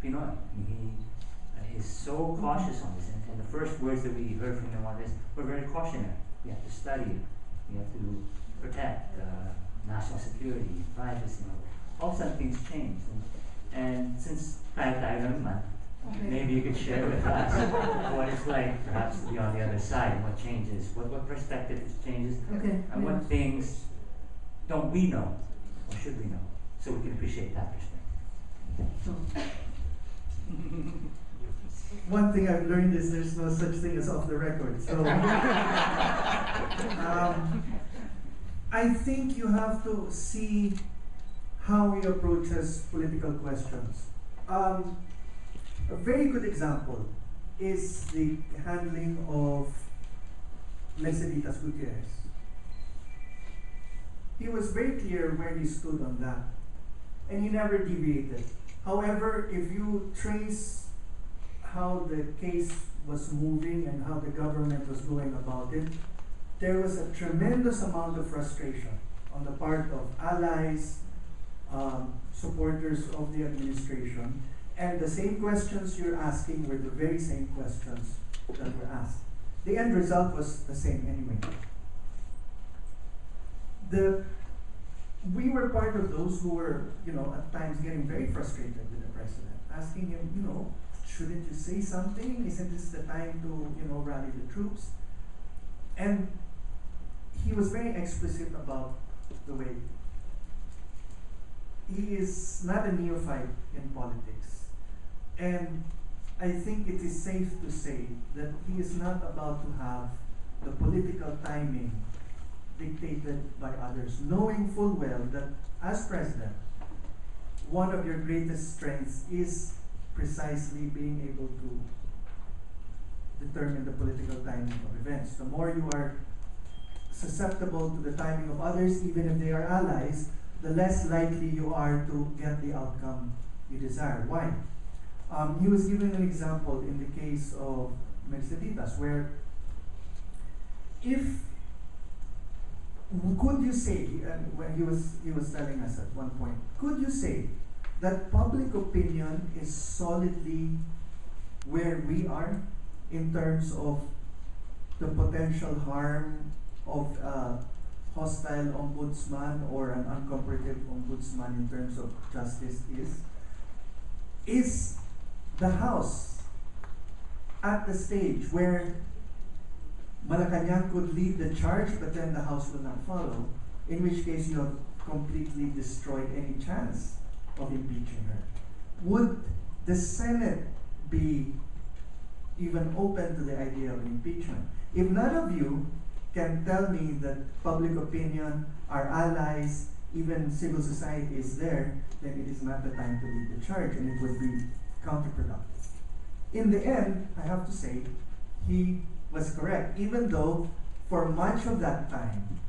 Pinoy. He is so cautious on this, and the first words that we heard from him on this were very cautionary. We have to study it. We have to protect national security, privacy. All of a sudden things change. And since tayo naman, maybe you could share with us what it's like perhaps to be on the other side, what changes, what perspective changes, and what things don't we know, or should we know, so we can appreciate that perspective. One thing I've learned is there's no such thing as off the record. So I think you have to see how he approaches political questions. A very good example is the handling of Merceditas Gutierrez. He was very clear where he stood on that, and he never deviated. However, if you trace how the case was moving and how the government was going about it, there was a tremendous amount of frustration on the part of allies, supporters of the administration, and the same questions you're asking were the very same questions that were asked. The end result was the same anyway. We were part of those who were, at times getting very frustrated with the president, asking him, shouldn't you say something? Isn't this the time to, rally the troops? And he was very explicit about the way. He is not a neophyte in politics. And I think it is safe to say that he is not about to have the political timing dictated by others, knowing full well that as president, one of your greatest strengths is precisely being able to determine the political timing of events. The more you are susceptible to the timing of others, even if they are allies, the less likely you are to get the outcome you desire. Why? He was giving an example in the case of Merceditas, where could you say, when he was telling us at one point, could you say that public opinion is solidly where we are in terms of the potential harm of a hostile ombudsman or an uncooperative ombudsman in terms of justice is the House at the stage where Malacanang could lead the charge, but then the House will not follow, in which case you have completely destroyed any chance of impeaching her. Would the Senate be even open to the idea of impeachment? If none of you can tell me that public opinion, our allies, even civil society is there, then it is not the time to lead the charge, and it would be counterproductive. In the end, I have to say, he was correct, even though for much of that time,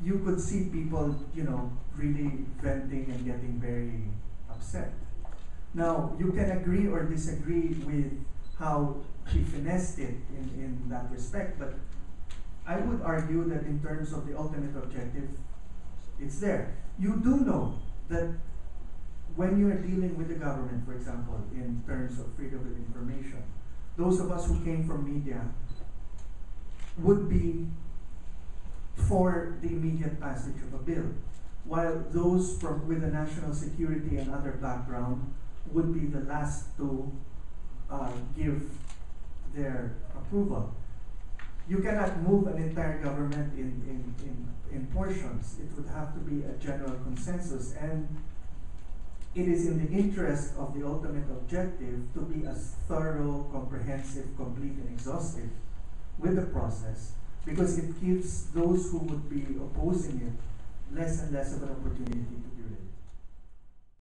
you could see people, really venting and getting very upset. Now, you can agree or disagree with how he finessed it in that respect, but I would argue that in terms of the ultimate objective, it's there. You do know that when you're dealing with the government, for example, in terms of freedom of information, those of us who came from media would be for the immediate passage of a bill, while those with a national security and other background would be the last to give their approval. You cannot move an entire government in portions. It would have to be a general consensus, and it is in the interest of the ultimate objective to be as thorough, comprehensive, complete, and exhaustive with the process, because it gives those who would be opposing it less and less of an opportunity to derail.